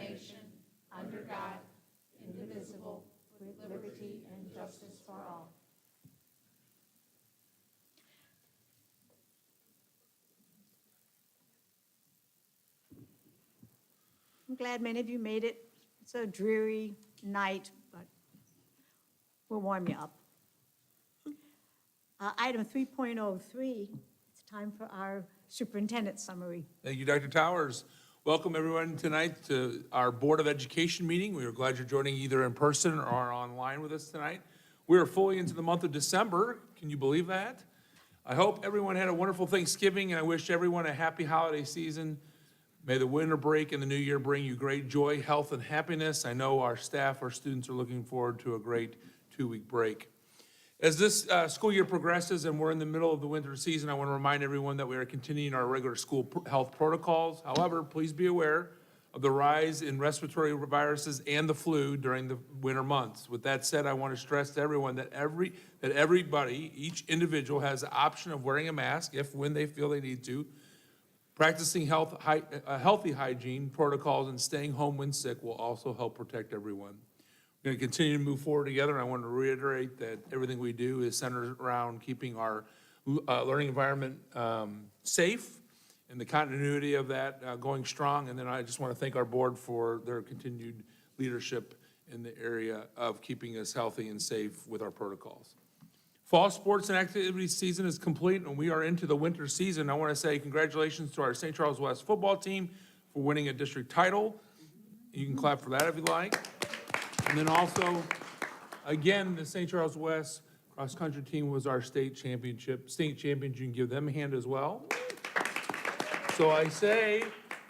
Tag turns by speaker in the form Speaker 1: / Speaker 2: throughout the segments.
Speaker 1: nation, under God, indivisible, with liberty and justice for all.
Speaker 2: I'm glad many of you made it. It's a dreary night, but we'll warm you up. Item 3.03, it's time for our superintendent summary.
Speaker 3: Thank you, Dr. Towers. Welcome, everyone, tonight to our Board of Education meeting. We are glad you're joining either in person or online with us tonight. We are fully into the month of December. Can you believe that? I hope everyone had a wonderful Thanksgiving, and I wish everyone a happy holiday season. May the winter break and the new year bring you great joy, health, and happiness. I know our staff, our students are looking forward to a great 2-week break. As this school year progresses and we're in the middle of the winter season, I want to remind everyone that we are continuing our regular school health protocols. However, please be aware of the rise in respiratory viruses and the flu during the winter months. With that said, I want to stress to everyone that everybody, each individual, has the option of wearing a mask when they feel they need to. Practicing healthy hygiene protocols and staying home when sick will also help protect everyone. We're going to continue to move forward together, and I want to reiterate that everything we do is centered around keeping our learning environment safe and the continuity of that going strong. And then I just want to thank our board for their continued leadership in the area of keeping us healthy and safe with our protocols. Fall sports and activities season is complete, and we are into the winter season. I want to say congratulations to our St. Charles West football team for winning a district title. You can clap for that if you like. And then also, again, the St. Charles West cross-country team was our state champions. You can give them a hand as well. So I say,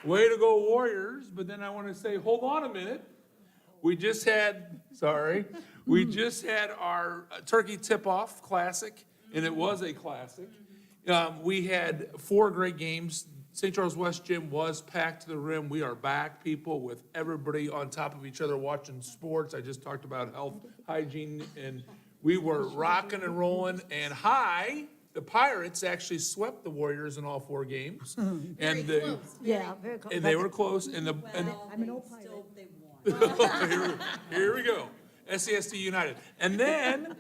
Speaker 3: way to go Warriors, but then I want to say, hold on a minute. We just had our turkey tip-off classic, and it was a classic. We had 4 great games. St. Charles West Gym was packed to the rim. We are back, people, with everybody on top of each other watching sports. I just talked about health, hygiene, and we were rocking and rolling. And the Pirates actually swept the Warriors in all 4 games.
Speaker 1: Very close.
Speaker 2: Yeah, very close.
Speaker 3: And they were close. And
Speaker 2: I'm an old pirate.
Speaker 1: Still, they won.
Speaker 3: Here we go. SCSD United. And then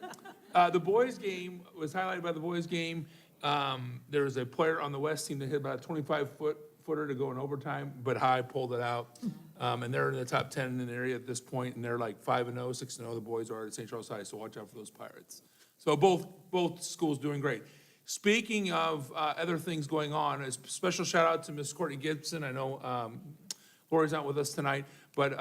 Speaker 3: the boys' game was highlighted by the boys' game. There was a player on the West team that hit about a 25-footer to go in overtime, but High pulled it out. And they're in the top 10 in the area at this point, and they're like 5-0, 6-0. The boys are at St. Charles High, so watch out for those Pirates. So both schools doing great. Speaking of other things going on, a special shout out to Miss Courtney Gibson. I know Lori's not with us tonight, but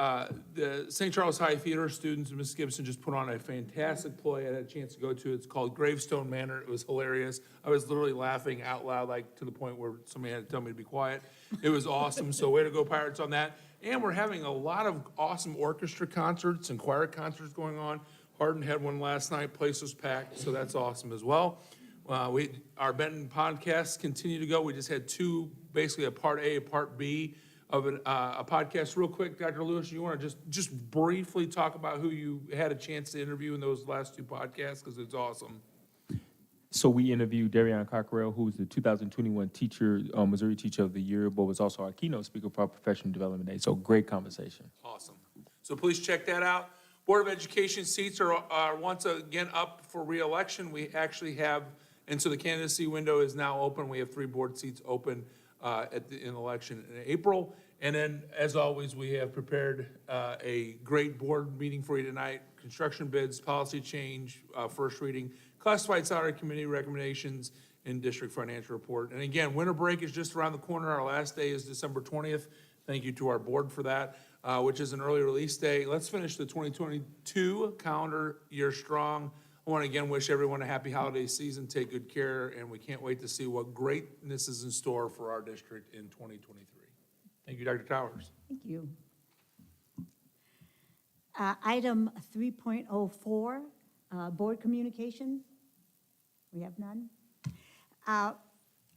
Speaker 3: the St. Charles High Theater students and Ms. Gibson just put on a fantastic play I had a chance to go to. It's called Gravestone Manor. It was hilarious. I was literally laughing out loud, like to the point where somebody had to tell me to be quiet. It was awesome, so way to go Pirates on that. And we're having a lot of awesome orchestra concerts and choir concerts going on. Hardin had one last night, place was packed, so that's awesome as well. Our Benton podcasts continue to go. We just had 2, basically a part A, a part B of a podcast. Real quick, Dr. Lewis, you want to just briefly talk about who you had a chance to interview in those last 2 podcasts, because it's awesome.
Speaker 4: So we interviewed Darian Cockrell, who was the 2021 Missouri Teacher of the Year, but was also our keynote speaker for our Professional Development Day. So great conversation.
Speaker 3: Awesome. So please check that out. Board of Education seats are once again up for re-election. We actually have, and so the candidacy window is now open. We have 3 board seats open in election in April. And then, as always, we have prepared a great board meeting for you tonight. Construction bids, policy change, first reading, classified salary committee recommendations, and district financial report. And again, winter break is just around the corner. Our last day is December 20th. Thank you to our board for that, which is an early release day. Let's finish the 2022 calendar year strong. I want to again wish everyone a happy holiday season. Take good care, and we can't wait to see what greatness is in store for our district in 2023. Thank you, Dr. Towers.
Speaker 2: Thank you. Item 3.04, board communication. We have none.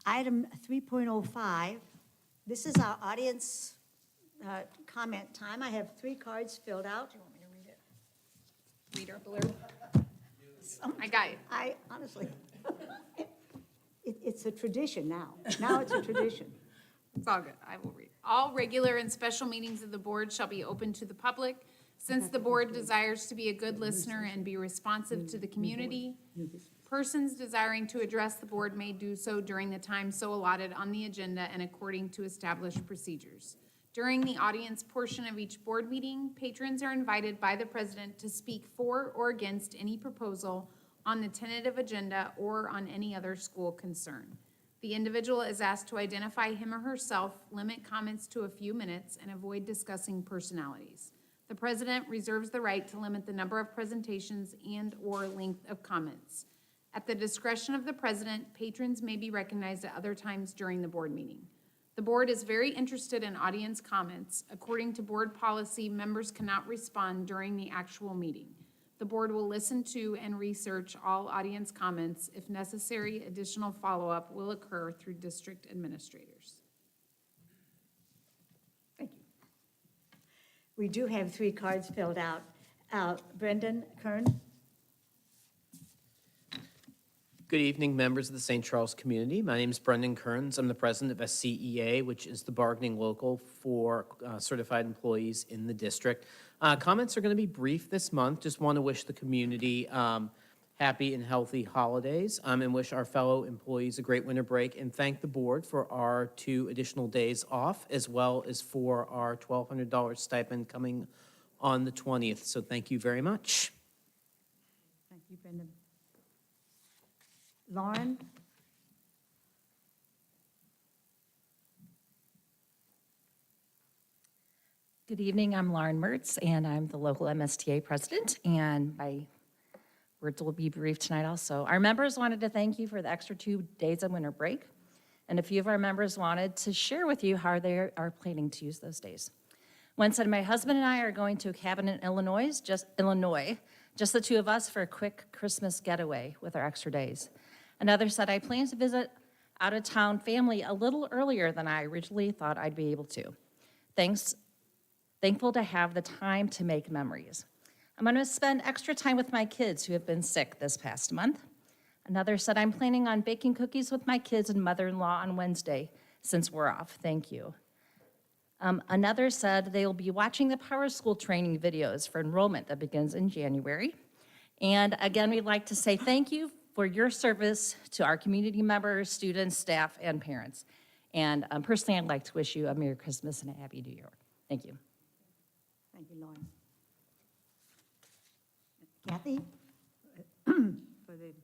Speaker 2: Item 3.05, this is our audience comment time. I have 3 cards filled out.
Speaker 1: Do you want me to read it? Read our blurb? I got it.
Speaker 2: I honestly, it's a tradition now. Now it's a tradition.
Speaker 1: It's all good. I will read.
Speaker 5: All regular and special meetings of the board shall be open to the public. Since the board desires to be a good listener and be responsive to the community, persons desiring to address the board may do so during the time so allotted on the agenda and according to established procedures. During the audience portion of each board meeting, patrons are invited by the president to speak for or against any proposal on the tentative agenda or on any other school concern. The individual is asked to identify him or herself, limit comments to a few minutes, and avoid discussing personalities. The president reserves the right to limit the number of presentations and/or length of comments. At the discretion of the president, patrons may be recognized at other times during the board meeting. The board is very interested in audience comments. According to board policy, members cannot respond during the actual meeting. The board will listen to and research all audience comments. If necessary, additional follow-up will occur through district administrators.
Speaker 2: Thank you. We do have 3 cards filled out. Brendan Kern?
Speaker 6: Good evening, members of the St. Charles community. My name is Brendan Kearns. I'm the president of SCEA, which is the bargaining local for certified employees in the district. Comments are going to be brief this month. Just want to wish the community happy and healthy holidays and wish our fellow employees a great winter break, and thank the board for our 2 additional days off, as well as for our $1,200 stipend coming on the 20th. So thank you very much.
Speaker 2: Thank you, Brendan. Lauren?
Speaker 7: Good evening, I'm Lauren Mertz, and I'm the local MSTA president, and my words will be brief tonight also. Our members wanted to thank you for the extra 2 days of winter break, and a few of our members wanted to share with you how they are planning to use those days. One said, my husband and I are going to a cabin in Illinois, just the 2 of us for a quick Christmas getaway with our extra days. Another said, I plan to visit out-of-town family a little earlier than I originally thought I'd be able to. Thankful to have the time to make memories. I'm going to spend extra time with my kids who have been sick this past month. Another said, I'm planning on baking cookies with my kids and mother-in-law on Wednesday since we're off. Thank you. Another said they will be watching the Power School training videos for enrollment that begins in January. And again, we'd like to say thank you for your service to our community members, students, staff, and parents. And personally, I'd like to wish you a Merry Christmas and a Happy New Year. Thank you.
Speaker 2: Thank you, Lauren. Kathy? For the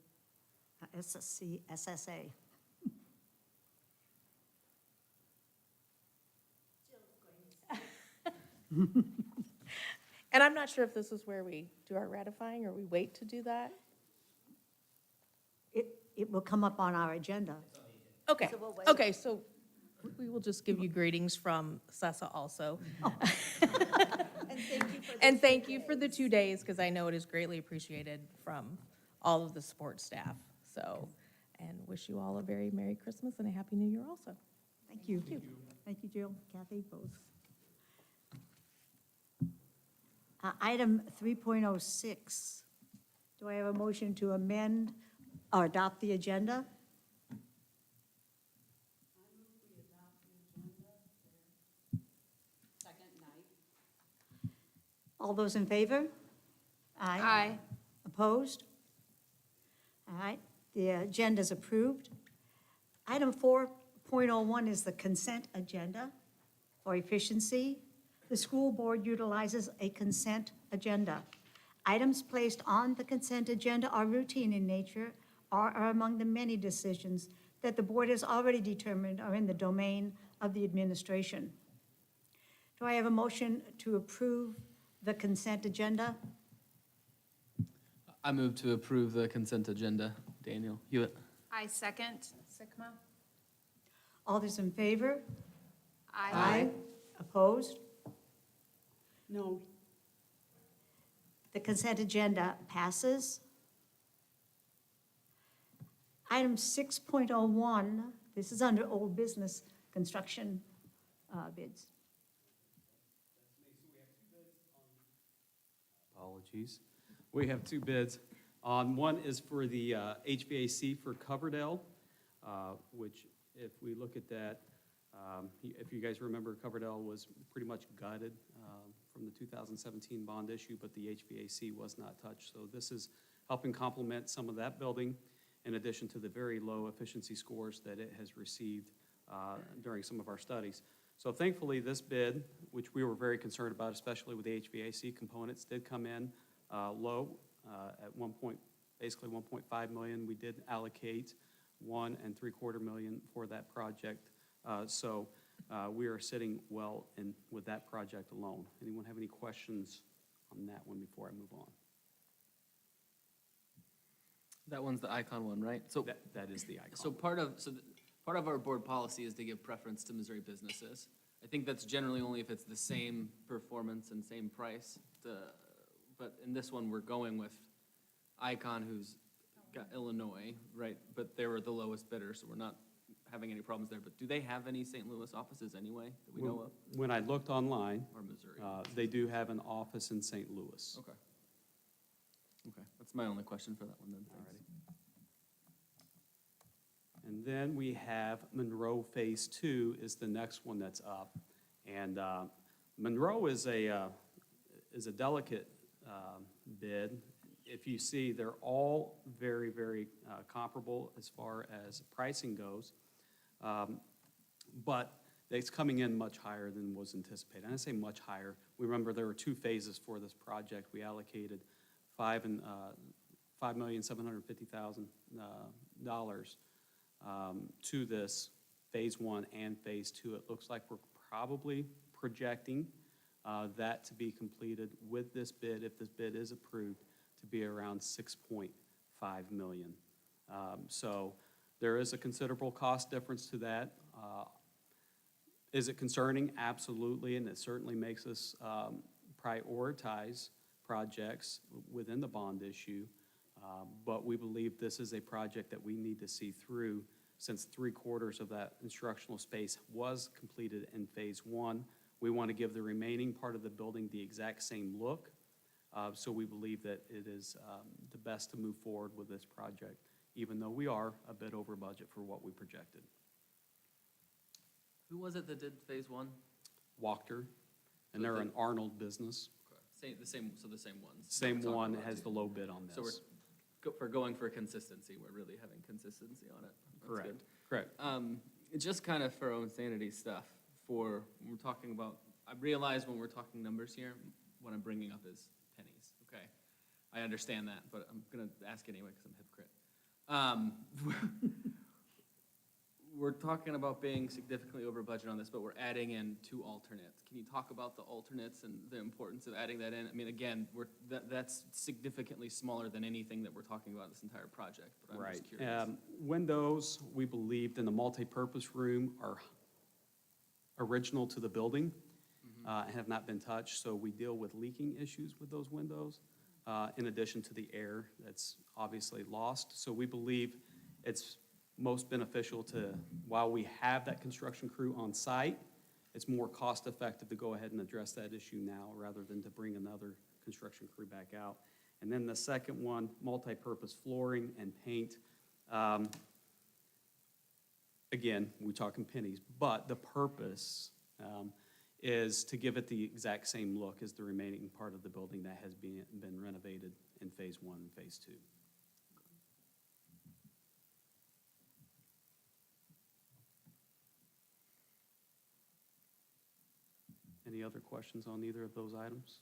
Speaker 2: SSA.
Speaker 1: And I'm not sure if this is where we do our ratifying or we wait to do that.
Speaker 2: It will come up on our agenda.
Speaker 1: Okay,
Speaker 2: So we'll wait.
Speaker 1: okay, so we will just give you greetings from Sessa also. And thank you for the 2 days, because I know it is greatly appreciated from all of the support staff. So, and wish you all a very Merry Christmas and a Happy New Year also.
Speaker 2: Thank you. Thank you, Jill, Kathy, both. Item 3.06. Do I have a motion to amend or adopt the agenda? All those in favor?
Speaker 5: Aye.
Speaker 2: Opposed? All right, the agenda is approved. Item 4.01 is the consent agenda for efficiency. The school board utilizes a consent agenda. Items placed on the consent agenda are routine in nature or are among the many decisions that the board has already determined are in the domain of the administration. Do I have a motion to approve the consent agenda?
Speaker 8: I move to approve the consent agenda. Daniel Hewitt.
Speaker 5: I second. Sigma.
Speaker 2: All those in favor?
Speaker 5: Aye.
Speaker 2: Opposed?
Speaker 1: No.
Speaker 2: The consent agenda passes. Item 6.01, this is under old business construction bids.
Speaker 9: Apologies. We have 2 bids. One is for the HVAC for Coverdale, which if we look at that, If you guys remember, Coverdell was pretty much gutted from the 2017 bond issue, but the HVAC was not touched. So this is helping complement some of that building, in addition to the very low efficiency scores that it has received during some of our studies. So thankfully, this bid, which we were very concerned about, especially with the HVAC components, did come in low at basically 1.5 million. We did allocate $1.75 million for that project. So we are sitting well in with that project alone. Anyone have any questions on that one before I move on?
Speaker 8: That one's the Icon one, right? So,
Speaker 9: That is the icon.
Speaker 8: so part of our board policy is to give preference to Missouri businesses. I think that's generally only if it's the same performance and same price. But in this one, we're going with Icon, who's got Illinois, right? But they were the lowest bidder, so we're not having any problems there. But do they have any St. Louis offices anyway that we know of,
Speaker 9: When I looked online,
Speaker 8: or Missouri?
Speaker 9: they do have an office in St. Louis.
Speaker 8: Okay. Okay, that's my only question for that one then. Thanks.
Speaker 9: And then we have Monroe Phase 2 is the next one that's up. And Monroe is a delicate bid. If you see, they're all very, very comparable as far as pricing goes. But it's coming in much higher than was anticipated. And I say much higher. We remember there were two phases for this project. We allocated $5,750,000 to this Phase 1 and Phase 2. It looks like we're probably projecting that to be completed with this bid, if this bid is approved, to be around $6.5 million. So there is a considerable cost difference to that. Is it concerning? Absolutely, and it certainly makes us prioritize projects within the bond issue. But we believe this is a project that we need to see through, since 3/4 of that instructional space was completed in Phase 1. We want to give the remaining part of the building the exact same look. So we believe that it is the best to move forward with this project, even though we are a bit over budget for what we projected.
Speaker 8: Who was it that did Phase 1?
Speaker 9: Wachter, and they're an Arnold business.
Speaker 8: Okay. The same ones. that we're
Speaker 9: Same
Speaker 8: talking
Speaker 9: one
Speaker 8: about,
Speaker 9: has
Speaker 8: too.
Speaker 9: the low bid on this.
Speaker 8: So for going for consistency, we're really having consistency on it. That's
Speaker 9: Correct,
Speaker 8: good.
Speaker 9: correct.
Speaker 8: Just kind of for own sanity stuff, when we're talking about, I realize when we're talking numbers here, what I'm bringing up is pennies, okay? I understand that, but I'm gonna ask anyway because I'm a hypocrite. We're talking about being significantly over budget on this, but we're adding in 2 alternates. Can you talk about the alternates and the importance of adding that in? I mean, again, that's significantly smaller than anything that we're talking about in this entire project, but I'm just curious.
Speaker 9: Windows, we believed in the multipurpose room are original to the building, and have not been touched, so we deal with leaking issues with those windows, in addition to the air that's obviously lost. So we believe it's most beneficial to, while we have that construction crew on site, it's more cost-effective to go ahead and address that issue now rather than to bring another construction crew back out. And then the second one, multi-purpose flooring and paint. Again, we're talking pennies, but the purpose is to give it the exact same look as the remaining part of the building that has been renovated in Phase 1 and Phase 2. Any other questions on either of those items?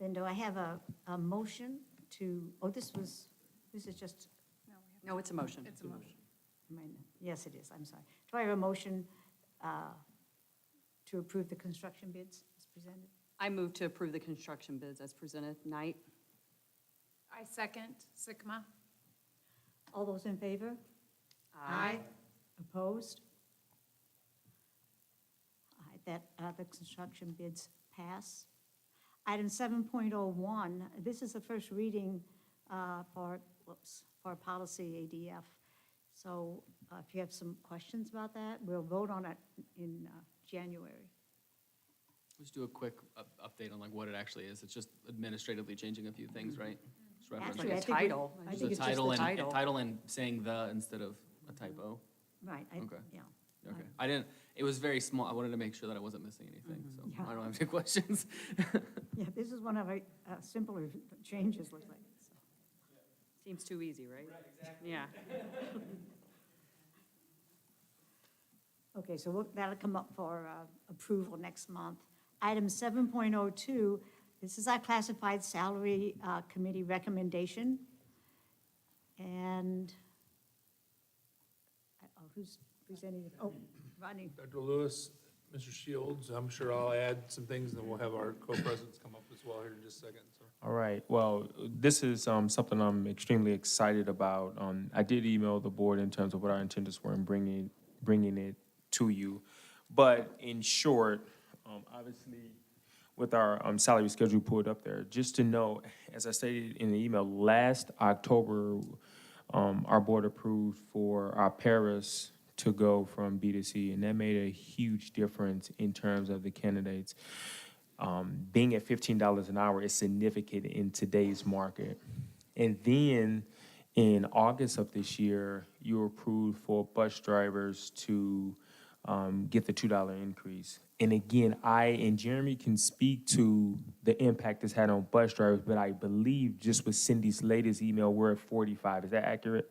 Speaker 2: Then do I have a motion to, this is just,
Speaker 10: No, it's a motion.
Speaker 5: It's a motion.
Speaker 2: yes, it is, I'm sorry. Do I have a motion to approve the construction bids as presented?
Speaker 10: I move to approve the construction bids as presented. Knight?
Speaker 5: I second, Sigma.
Speaker 2: All those in favor?
Speaker 5: Aye.
Speaker 2: Opposed? All right, the construction bids pass. Item 7.01, this is the first reading for policy ADF. So if you have some questions about that, we'll vote on it in January.
Speaker 8: Just do a quick update on like what it actually is. It's just administratively changing a few things, right? Just referencing
Speaker 2: Actually,
Speaker 10: Like
Speaker 2: I
Speaker 10: a
Speaker 2: think we-
Speaker 10: title.
Speaker 2: I
Speaker 10: Just
Speaker 2: think
Speaker 8: the
Speaker 2: it's just
Speaker 8: title
Speaker 2: the
Speaker 8: and
Speaker 2: title.
Speaker 8: saying the instead of a typo.
Speaker 2: Right,
Speaker 8: Okay.
Speaker 2: yeah.
Speaker 8: Okay. I didn't, it was very small. I wanted to make sure that I wasn't missing anything, so
Speaker 2: Yeah.
Speaker 8: I don't have any questions.
Speaker 2: Yeah, this is one of our simpler changes, looks like.
Speaker 10: Seems too easy, right? Yeah.
Speaker 2: Okay, so that'll come up for approval next month. Item 7.02, this is our classified salary committee recommendation. And, who's presenting it? Oh, Rodney.
Speaker 3: Dr. Lewis, Mr. Shields, I'm sure I'll add some things, and then we'll have our co-presidents come up as well here in just a second, so.
Speaker 4: All right, well, this is something I'm extremely excited about. I did email the board in terms of what our intentions were in bringing it to you. But in short, obviously, with our salary schedule pulled up there, just to know, as I stated in the email, last October, our board approved for our paras to go from B to C, and that made a huge difference in terms of the candidates. Being at $15 an hour is significant in today's market. And then in August of this year, you were approved for bus drivers to get the $2 increase. And again, I and Jeremy can speak to the impact it's had on bus drivers, but I believe just with Cindy's latest email, we're at 45. Is that accurate?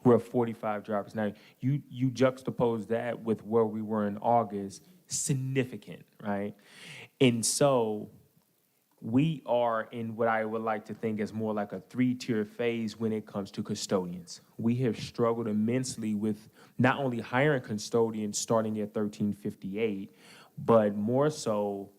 Speaker 4: We're at 45 drivers. Now, you juxtapose that with where we were in August, significant, right? And so we are in what I would like to think is more like a 3-tier phase when it comes to custodians. We have struggled immensely with not only hiring custodians starting at $13.58, but more so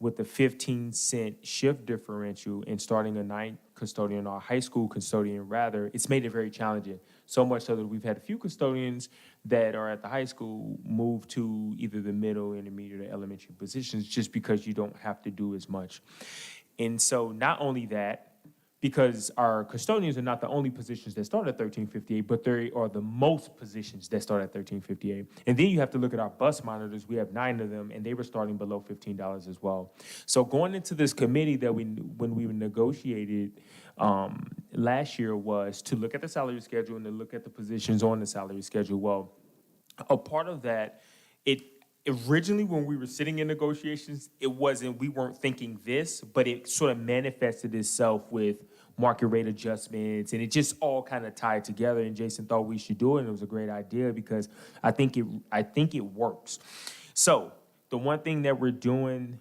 Speaker 4: with the 15-cent shift differential and starting a night custodian or a high school custodian rather, it's made it very challenging. So much so that we've had a few custodians that are at the high school move to either the middle, intermediate, or elementary positions just because you don't have to do as much. And so not only that, because our custodians are not the only positions that start at $13.58, but they are the most positions that start at $13.58. And then you have to look at our bus monitors. We have 9 of them, and they were starting below $15 as well. So going into this committee that when we negotiated last year was to look at the salary schedule and to look at the positions on the salary schedule. Well, a part of that, originally, when we were sitting in negotiations, we weren't thinking this, but it sort of manifested itself with market rate adjustments, and it just all kind of tied together, and Jason thought we should do it, and it was a great idea because I think it works. So the one thing that we're doing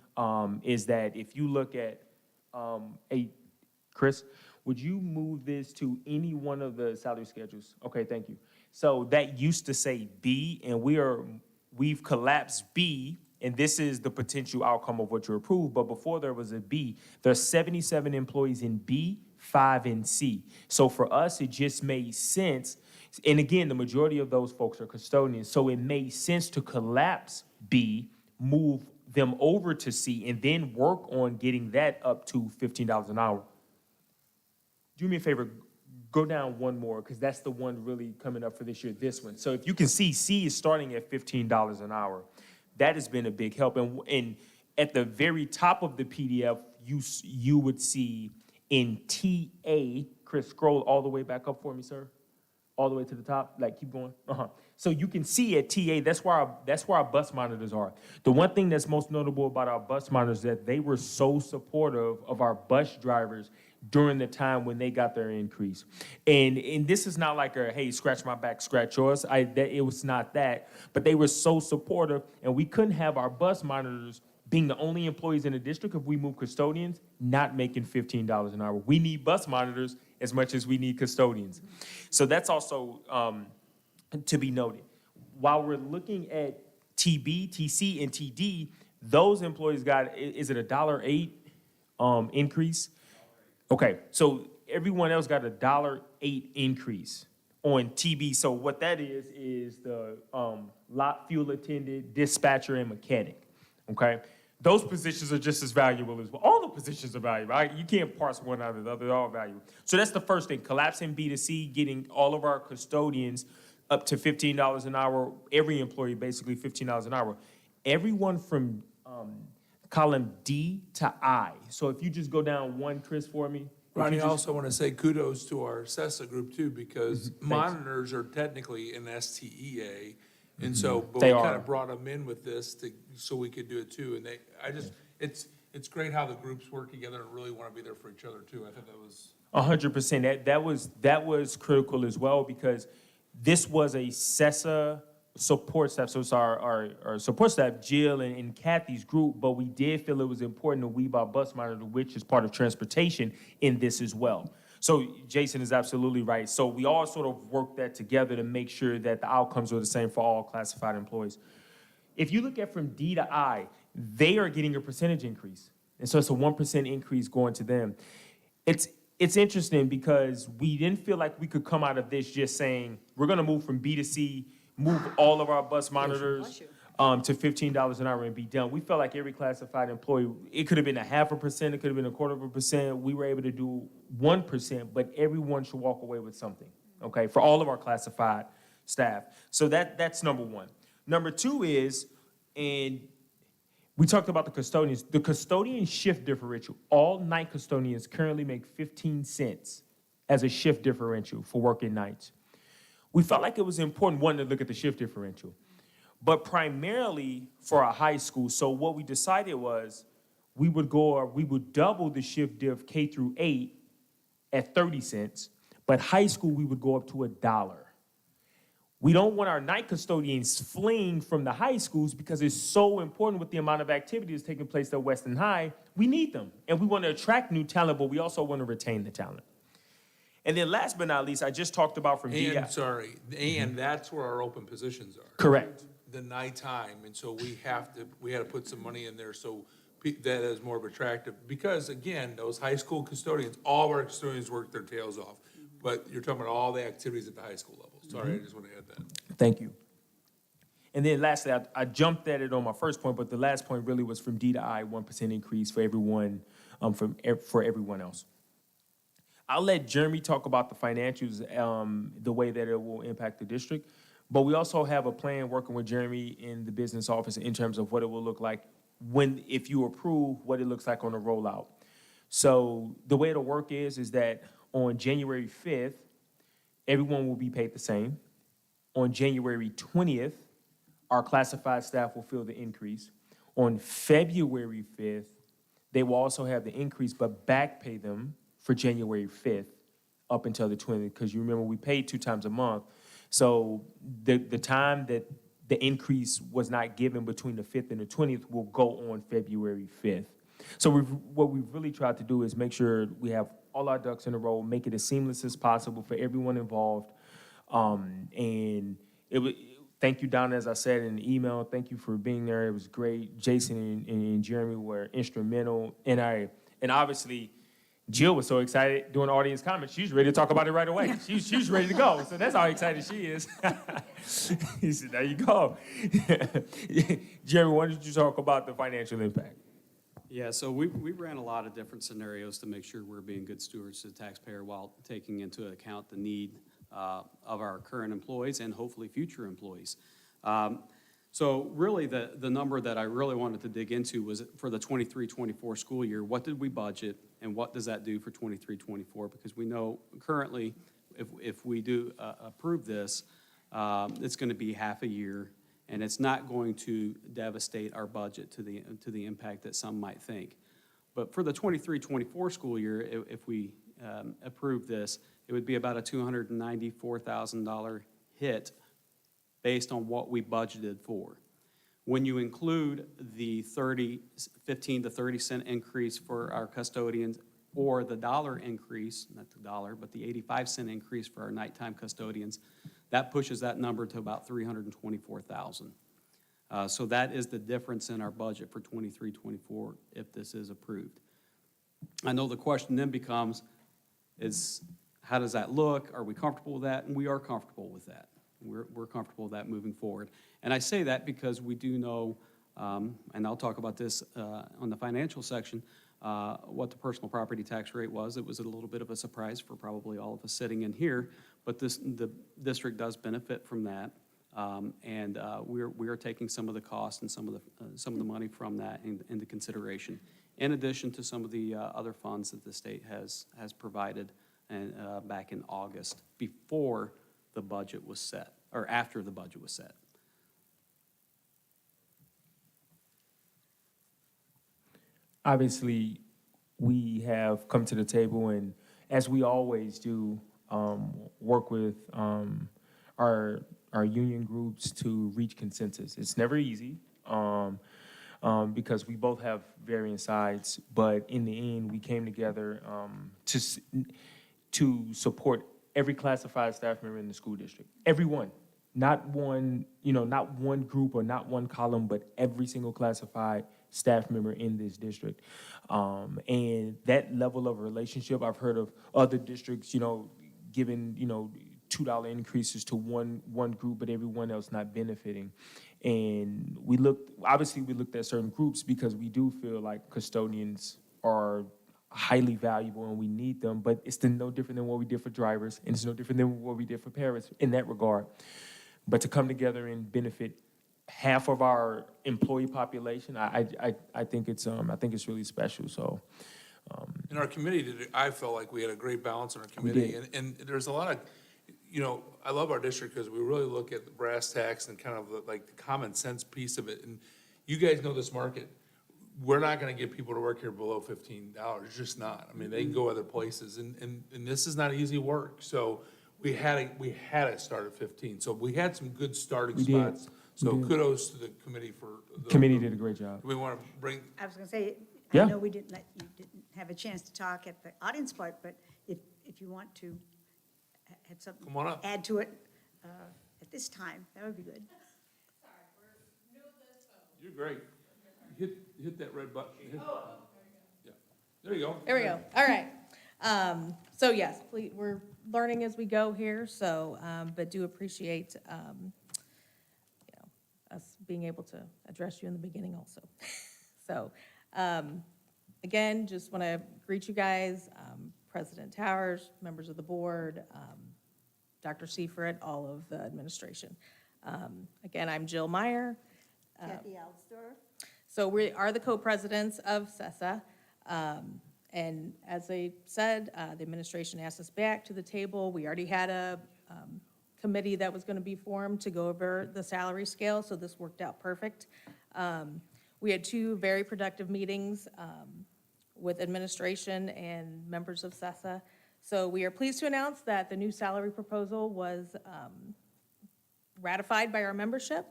Speaker 4: is that if you look at, Chris, would you move this to any one of the salary schedules? Okay, thank you. So that used to say B, and we've collapsed B, and this is the potential outcome of what you approved, but before there was a B, there's 77 employees in B, 5 in C. So for us, it just made sense, and again, the majority of those folks are custodians, so it made sense to collapse B, move them over to C, and then work on getting that up to $15 an hour. Do me a favor, go down one more, because that's the one really coming up for this year, this one. So if you can see, C is starting at $15 an hour. That has been a big help. And at the very top of the PDF, you would see in TA, Chris, scroll all the way back up for me, sir. All the way to the top, like keep going. So you can see at TA, that's where our bus monitors are. The one thing that's most notable about our bus monitors is that they were so supportive of our bus drivers during the time when they got their increase. And this is not like a, hey, scratch my back, scratch yours. It was not that, but they were so supportive, and we couldn't have our bus monitors being the only employees in the district if we move custodians, not making $15 an hour. We need bus monitors as much as we need custodians. So that's also to be noted. While we're looking at TB, TC, and TD, those employees got, is it $1.08 increase? Okay, so everyone else got $1.08 increase on TB. So what that is the lot fuel attendant, dispatcher, and mechanic, okay? Those positions are just as valuable as well. All the positions are valuable. You can't parse one out of the other. They're all valuable. So that's the first thing, collapsing B to C, getting all of our custodians up to $15 an hour, every employee basically $15 an hour. Everyone from column D to I. So if you just go down one, Chris, for me.
Speaker 3: Ronnie, I also want to say kudos to our CESA group too, because monitors are technically an STEA, And so, but
Speaker 4: They
Speaker 3: we kind
Speaker 4: are.
Speaker 3: of brought them in with this so we could do it too. And it's great how the groups work together and really want to be there for each other too. I thought that was.
Speaker 4: 100%. That was critical as well, because this was a CESA support staff. So it's our support staff, Jill and Kathy's group, but we did feel it was important to weave our bus monitor, which is part of transportation, in this as well. So Jason is absolutely right. So we all sort of worked that together to make sure that the outcomes are the same for all classified employees. If you look at from D to I, they are getting a percentage increase. And so it's a 1% increase going to them. It's interesting because we didn't feel like we could come out of this just saying, we're gonna move from B to C, move all of our bus monitors to $15 an hour and be done. We felt like every classified employee, it could have been 0.5%, it could have been 0.25%. We were able to do 1%, but everyone should walk away with something, okay, for all of our classified staff. So that's number one. Number two is, and we talked about the custodians. The custodian shift differential. All night custodians currently make 15 cents as a shift differential for working nights. We felt like it was important, one, to look at the shift differential, but primarily for our high school. So what we decided was we would double the shift diff K through 8 at 30 cents, but high school we would go up to $1. We don't want our night custodians fleeing from the high schools because it's so important with the amount of activity that's taking place at Western High. We need them, and we want to attract new talent, but we also want to retain the talent. And then last but not least, I just talked about from DI.
Speaker 3: And that's where our open positions are.
Speaker 4: Correct.
Speaker 3: The nighttime, and so we had to put some money in there so that is more of attractive. Because again, those high school custodians, all of our custodians work their tails off. But you're talking about all the activities at the high school level. Sorry, I just want to add that.
Speaker 4: Thank you. And then lastly, I jumped at it on my first point, but the last point really was from D to I, 1% increase for everyone, for everyone else. I'll let Jeremy talk about the financials, the way that it will impact the district. But we also have a plan working with Jeremy in the business office in terms of what it will look like if you approve, what it looks like on the rollout. So the way it'll work is that on January 5th, everyone will be paid the same. On January 20th, our classified staff will feel the increase. On February 5th, they will also have the increase, but back pay them for January 5th up until the 20th, because you remember we paid 2 times a month. So the time that the increase was not given between the 5th and the 20th will go on February 5th. So what we've really tried to do is make sure we have all our ducks in a row, make it as seamless as possible for everyone involved. And thank you, Donna, as I said in the email. Thank you for being there. It was great. Jason and Jeremy were instrumental. And obviously, Jill was so excited doing audience comments. She was ready to talk about it right away. She was ready to go. So that's how excited she is. He said, there you go. Jeremy, why don't you talk about the financial impact?
Speaker 9: Yeah, so we ran a lot of different scenarios to make sure we're being good stewards to the taxpayer while taking into account the need of our current employees and hopefully future employees. So really the number that I really wanted to dig into was for the 23-24 school year, what did we budget and what does that do for 23-24? Because we know currently if we do approve this, it's going to be half a year and it's not going to devastate our budget to the impact that some might think. But for the 23-24 school year, if we approve this, it would be about a $294,000 hit based on what we budgeted for. When you include the 15 to 30 cent increase for our custodians or the dollar increase, not the dollar, but the 85-cent increase for our nighttime custodians, that pushes that number to about $324,000. So that is the difference in our budget for 23-24 if this is approved. I know the question then becomes is how does that look? Are we comfortable with that? And we are comfortable with that. We're comfortable with that moving forward. And I say that because we do know, and I'll talk about this on the financial section, what the personal property tax rate was. It was a little bit of a surprise for probably all of us sitting in here, but the district does benefit from that. And we are taking some of the cost and some of the money from that into consideration, in addition to some of the other funds that the state has provided back in August before the budget was set, or after the budget was set.
Speaker 4: obviously, we have come to the table and, as we always do, work with our union groups to reach consensus. It's never easy, because we both have varying sides, but in the end, we came together to support every classified staff member in the school district. Everyone. Not one, not one group or not one column, but every single classified staff member in this district. And that level of relationship, I've heard of other districts, giving, $2 increases to one group, but everyone else not benefiting. And we looked at certain groups because we do feel like custodians are highly valuable and we need them, but it's no different than what we did for drivers, and it's no different than what we did for parents in that regard. But to come together and benefit half of our employee population, I think it's really special. So,
Speaker 3: In our committee, I felt like we had a great balance in our committee. And there's a lot of, I love our district because we really look at the brass tacks and kind of like the common sense piece of it. And you guys know this market. We're not gonna get people to work here below $15. It's just not. I mean, they can go other places and this is not easy work. So we had it start at 15. So we had some good starting
Speaker 4: We did.
Speaker 3: spots. So kudos to the committee for.
Speaker 4: committee did a great job.
Speaker 3: Do we want to bring,
Speaker 2: I was gonna say,
Speaker 4: Yeah.
Speaker 2: I know you didn't have a chance to talk at the audience part, but if you want to have something.
Speaker 3: Come on up.
Speaker 2: Add to it, at this time, that would be good.
Speaker 3: you're great. Hit that red button. Yeah. There you go.
Speaker 1: There we go. All right. So yes, we're learning as we go here, so, but do appreciate, us being able to address you in the beginning also. So, again, just want to greet you guys, President Towers, members of the board, Dr. Seifert, all of the administration. Again, I'm Jill Meyer.
Speaker 2: Kathy Alsdorf.
Speaker 1: So we are the co-presidents of SESA. And as I said, the administration asked us back to the table. We already had a committee that was going to be formed to go over the salary scale, so this worked out perfect. We had 2 very productive meetings with administration and members of SESA. So we are pleased to announce that the new salary proposal was ratified by our membership.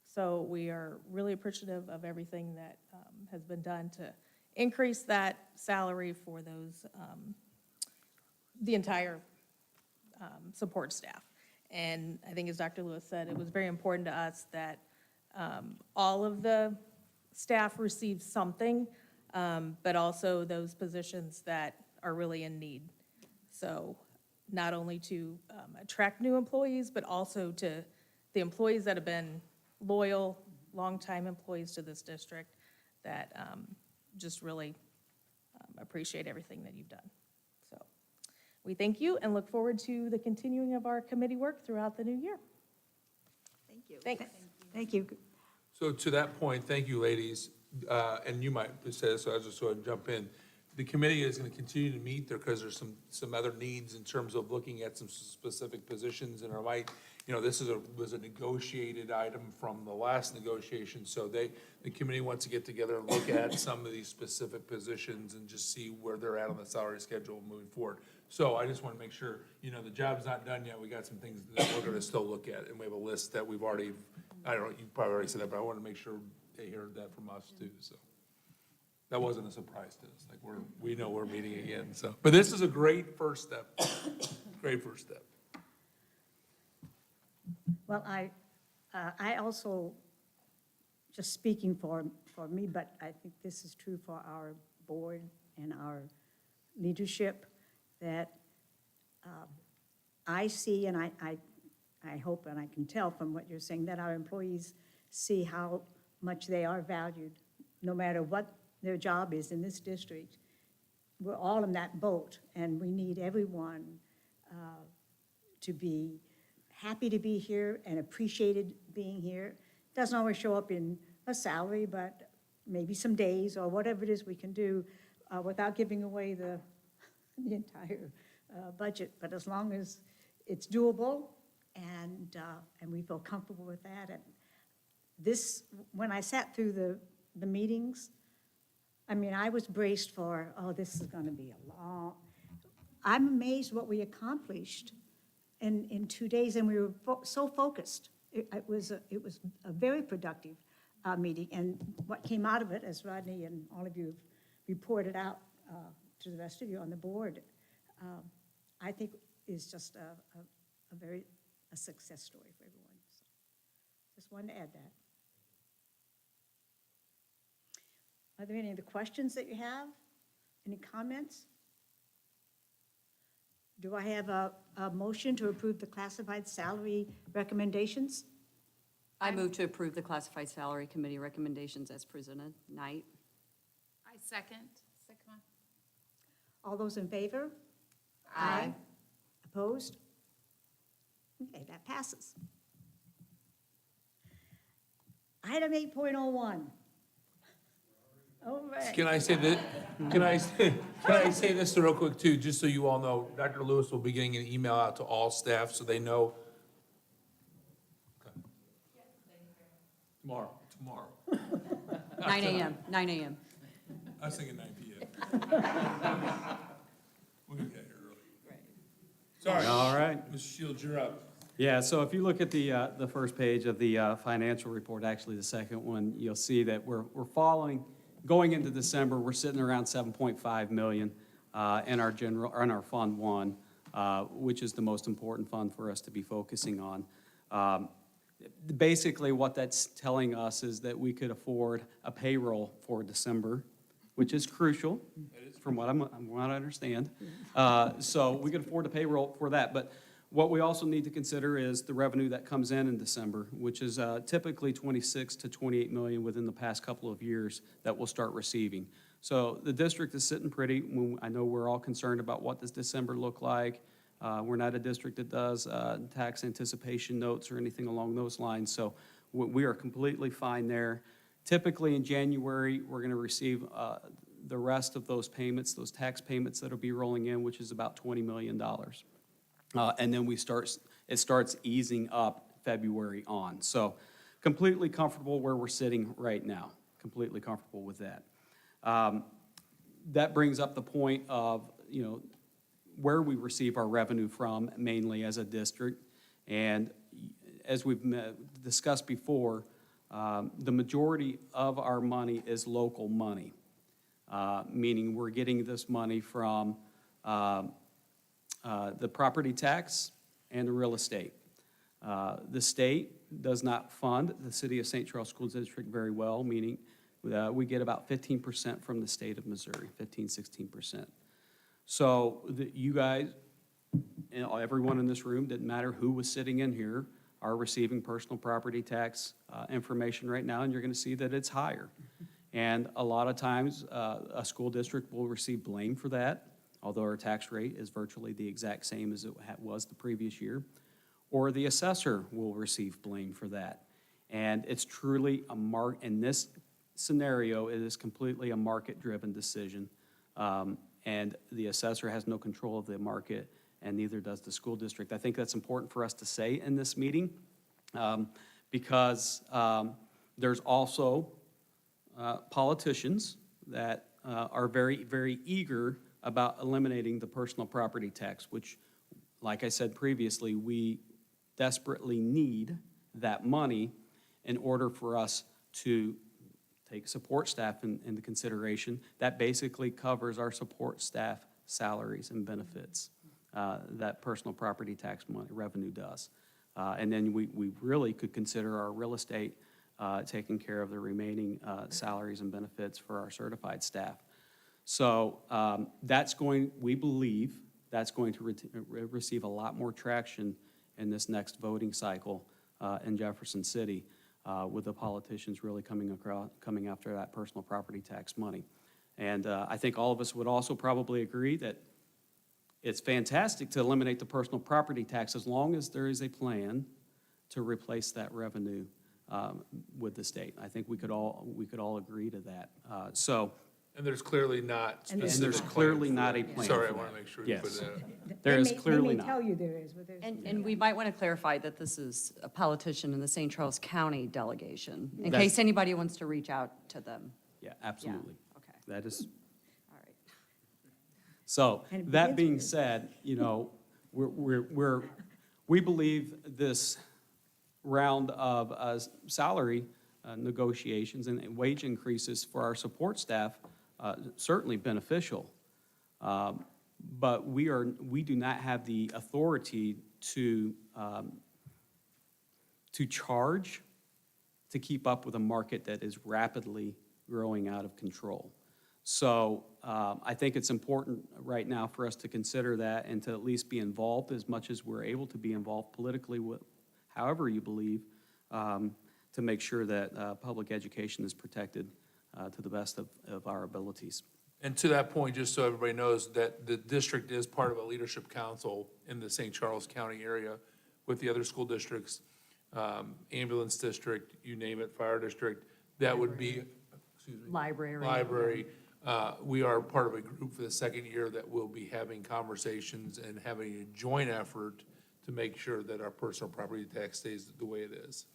Speaker 1: So we are really appreciative of everything that has been done to increase that salary for those, the entire support staff. And I think as Dr. Lewis said, it was very important to us that all of the staff receive something, but also those positions that are really in need. So not only to attract new employees, but also to the employees that have been loyal, longtime employees to this district that just really appreciate everything that you've done. So we thank you and look forward to the continuing of our committee work throughout the new year.
Speaker 2: Thank you.
Speaker 1: Thanks.
Speaker 2: Thank you.
Speaker 3: So to that point, thank you, ladies. And you might say this, so I just sort of jump in. The committee is going to continue to meet there because there's some other needs in terms of looking at some specific positions, and this was a negotiated item from the last negotiation, so the committee wants to get together and look at some of these specific positions and just see where they're at on the salary schedule moving forward. So I just want to make sure, the job's not done yet. We got some things that we're going to still look at, and we have a list that we've already, I don't know, you probably already said that, but I want to make sure they heard that from us too, so. That wasn't a surprise to us, like we know we're meeting again, so. But this is a great first step, great first step.
Speaker 2: Well, I also, just speaking for me, but I think this is true for our board and our leadership, that I see, and I hope and I can tell from what you're saying, that our employees see how much they are valued, no matter what their job is in this district. We're all in that boat, and we need everyone to be happy to be here and appreciated being here. Doesn't always show up in a salary, but maybe some days or whatever it is we can do without giving away the entire budget. But as long as it's doable and we feel comfortable with that. And this, when I sat through the meetings, I mean, I was braced for, oh, this is going to be a long, I'm amazed what we accomplished in 2 days, and we were so focused. It was a very productive meeting, and what came out of it, as Rodney and all of you have reported out to the rest of you on the board, I think is just a success story for everyone. So, just wanted to add that. Are there any other questions that you have? Any comments? Do I have a motion to approve the classified salary recommendations?
Speaker 10: I move to approve the classified salary committee recommendations as presented. Knight?
Speaker 5: I second. Sickma.
Speaker 2: All those in favor?
Speaker 10: Aye.
Speaker 2: Opposed? Okay, that passes. Item 8.01. All right.
Speaker 3: Can I say that, can I say this real quick too, just so you all know, Dr. Lewis will be getting an email out to all staff so they know. Okay. Tomorrow.
Speaker 10: 9 a.m., 9 a.m.
Speaker 3: I was thinking 9 p.m. We'll get here early. Sorry.
Speaker 9: All right.
Speaker 3: Mr. Shields, you're up.
Speaker 9: Yeah, so if you look at the first page of the financial report, actually the second one, you'll see that we're following, going into December, we're sitting around 7.5 million in our Fund 1, which is the most important fund for us to be focusing on. Basically, what that's telling us is that we could afford a payroll for December, which is crucial, from what I understand. So we could afford a payroll for that, but what we also need to consider is the revenue that comes in December, which is typically 26 to 28 million within the past couple of years that we'll start receiving. So the district is sitting pretty. I know we're all concerned about what does December look like. We're not a district that does tax anticipation notes or anything along those lines, so we are completely fine there. Typically in January, we're going to receive the rest of those payments, those tax payments that will be rolling in, which is about $20 million. And then it starts easing up February on. So completely comfortable where we're sitting right now, completely comfortable with that. That brings up the point of, where we receive our revenue from mainly as a district. And as we've discussed before, the majority of our money is local money, meaning we're getting this money from the property tax and the real estate. The state does not fund the City of St. Charles School District very well, meaning we get about 15% from the state of Missouri, 16%. So you guys, and everyone in this room, didn't matter who was sitting in here, are receiving personal property tax information right now, and you're going to see that it's higher. And a lot of times, a school district will receive blame for that, although our tax rate is virtually the exact same as it was the previous year, or the assessor will receive blame for that. And it's truly in this scenario, it is completely a market-driven decision. And the assessor has no control of the market, and neither does the school district. I think that's important for us to say in this meeting, because there's also politicians that are very, very eager about eliminating the personal property tax, which, like I said previously, we desperately need that money in order for us to take support staff into consideration. That basically covers our support staff salaries and benefits, that personal property tax money revenue does. And then we really could consider our real estate taking care of the remaining salaries and benefits for our certified staff. So we believe that's going to receive a lot more traction in this next voting cycle in Jefferson City, with the politicians really coming after that personal property tax money. And I think all of us would also probably agree that it's fantastic to eliminate the personal property tax as long as there is a plan to replace that revenue with the state. I think we could all agree to that.
Speaker 3: And there's clearly not
Speaker 2: And
Speaker 3: specific.
Speaker 9: there's
Speaker 3: plan
Speaker 9: clearly
Speaker 3: for
Speaker 9: not
Speaker 3: that.
Speaker 9: a plan
Speaker 3: Sorry, I
Speaker 9: for
Speaker 3: want to
Speaker 9: that.
Speaker 3: make sure you put
Speaker 9: Yes.
Speaker 3: that out.
Speaker 9: There is clearly
Speaker 2: They may
Speaker 9: not.
Speaker 2: tell you there is, but there's.
Speaker 10: And we might want to clarify that this is a politician in the St. Charles County delegation, in
Speaker 9: That's-
Speaker 10: case anybody wants to reach out to them.
Speaker 9: Yeah, absolutely.
Speaker 10: Okay.
Speaker 9: That is,
Speaker 10: All right.
Speaker 9: so,
Speaker 2: And it
Speaker 9: that
Speaker 2: begins
Speaker 9: being
Speaker 2: with-
Speaker 9: said, we believe this round of salary negotiations and wage increases for our support staff certainly beneficial. But we do not have the authority to charge to keep up with a market that is rapidly growing out of control. So I think it's important right now for us to consider that and to at least be involved as much as we're able to be involved politically, however you believe, to make sure that public education is protected to the best of our abilities.
Speaker 3: And to that point, just so everybody knows, that the district is part of a leadership council in the St. Charles County area with the other school districts, ambulance district, you name it, fire district, that would be, excuse me. Library. We are part of a group for the second year that will be having conversations and having a joint effort to make sure that our personal property tax stays the way it is.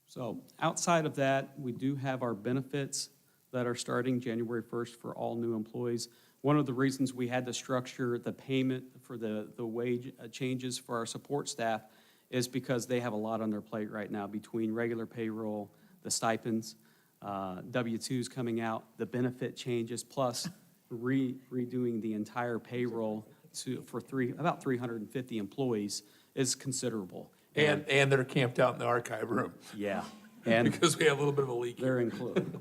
Speaker 9: So outside of that, we do have our benefits that are starting January 1st for all new employees. One of the reasons we had to structure the payment for the wage changes for our support staff is because they have a lot on their plate right now between regular payroll, the stipends, W-2s coming out, the benefit changes, plus redoing the entire payroll for about 350 employees is considerable.
Speaker 3: And they're camped out in the archive room.
Speaker 9: Yeah. And
Speaker 3: Because we have a little bit of a leak.
Speaker 9: they're included.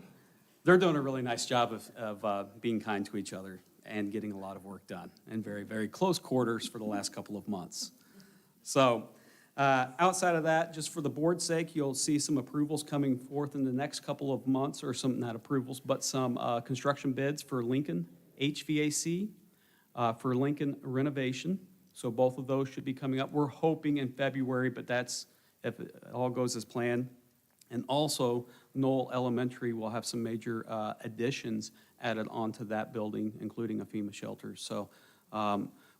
Speaker 9: They're doing a really nice job of being kind to each other and getting a lot of work done in very, very close quarters for the last couple of months. So outside of that, just for the board's sake, you'll see some approvals coming forth in the next couple of months, or some, not approvals, but some construction bids for Lincoln HVAC, for Lincoln renovation. So both of those should be coming up. We're hoping in February, but that's if it all goes as planned. And also, Knoll Elementary will have some major additions added onto that building, including a FEMA shelter. So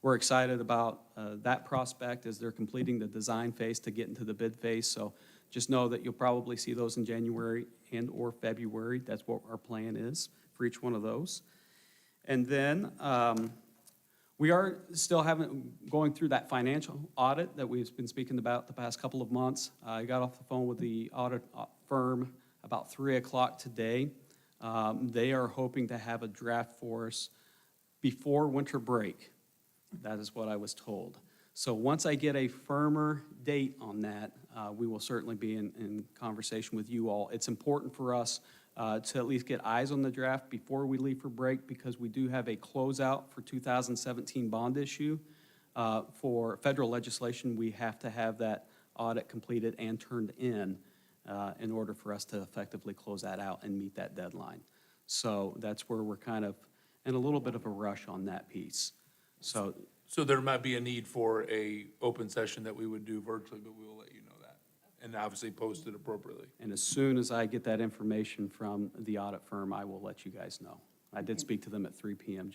Speaker 9: we're excited about that prospect as they're completing the design phase to get into the bid phase. So just know that you'll probably see those in January and/or February. That's what our plan is for each one of those. And then we are still going through that financial audit that we've been speaking about the past couple of months. I got off the phone with the audit firm about 3 o'clock today. They are hoping to have a draft for us before winter break. That is what I was told. So once I get a firmer date on that, we will certainly be in conversation with you all. It's important for us to at least get eyes on the draft before we leave for break, because we do have a closeout for 2017 bond issue. For federal legislation, we have to have that audit completed and turned in order for us to effectively close that out and meet that deadline. So that's where we're kind of in a little bit of a rush on that piece. So
Speaker 3: there might be a need for a open session that we would do virtually, but we will let you know that. And obviously post it appropriately.
Speaker 9: and as soon as I get that information from the audit firm, I will let you guys know. I did speak to them at 3 p.m.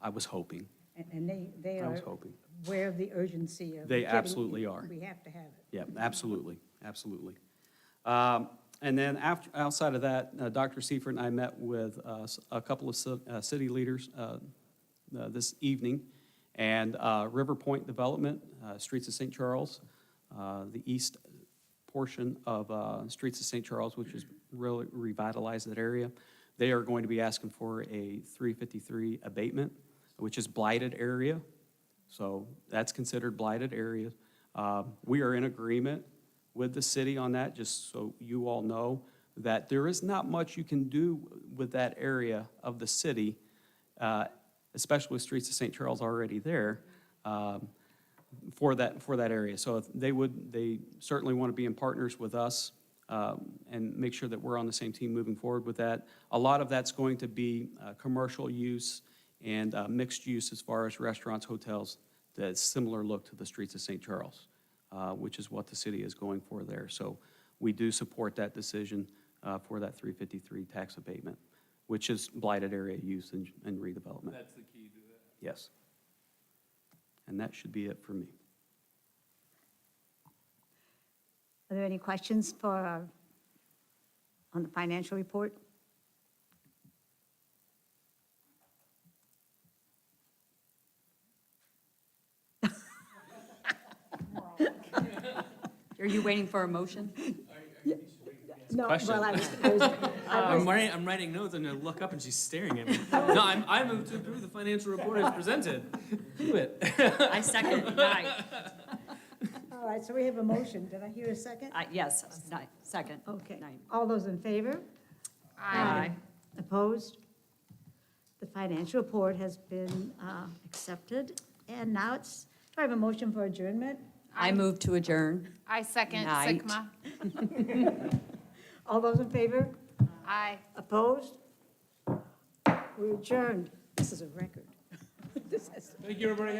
Speaker 9: I was hoping.
Speaker 2: And they
Speaker 9: I
Speaker 2: are
Speaker 9: was hoping.
Speaker 2: aware of the urgency of.
Speaker 9: They
Speaker 2: getting-
Speaker 9: absolutely are.
Speaker 2: We have to have it.
Speaker 9: Yeah, absolutely, absolutely. And then outside of that, Dr. Seifert and I met with a couple of city leaders this evening, and River Point Development, Streets of St. Charles, the east portion of Streets of St. Charles, which has really revitalized that area. They are going to be asking for a 353 abatement, which is blighted area. So that's considered blighted area. We are in agreement with the city on that, just so you all know that there is not much you can do with that area of the city, especially with Streets of St. Charles already there, for that area. So if they certainly want to be in partners with us and make sure that we're on the same team moving forward with that. A lot of that's going to be commercial use and mixed use as far as restaurants, hotels, that similar look to the Streets of St. Charles, which is what the city is going for there. So we do support that decision for that 353 tax abatement, which is blighted area use and redevelopment.
Speaker 3: That's the key to that.
Speaker 9: Yes. And that should be it for me.
Speaker 2: Are there any questions on the financial report?
Speaker 10: Are you waiting for a motion?
Speaker 2: No,
Speaker 8: Question.
Speaker 2: well,
Speaker 8: I'm writing notes, I'm gonna look up and she's staring at me. No, I move to approve the financial report as presented. Do it.
Speaker 10: I second. Aye.
Speaker 2: all right, so we have a motion. Did I hear a second?
Speaker 10: Yes, second.
Speaker 2: Okay.
Speaker 10: Nine.
Speaker 2: All those in favor?
Speaker 5: Aye.
Speaker 2: Opposed? The financial report has been accepted, and now it's, do I have a motion for adjournment?
Speaker 10: I move to adjourn.
Speaker 5: I second
Speaker 10: Night.
Speaker 5: Sigma.
Speaker 2: All those in favor?
Speaker 5: Aye.
Speaker 2: Opposed? We're adjourned. This is a record. This has-
Speaker 3: Thank you, everybody.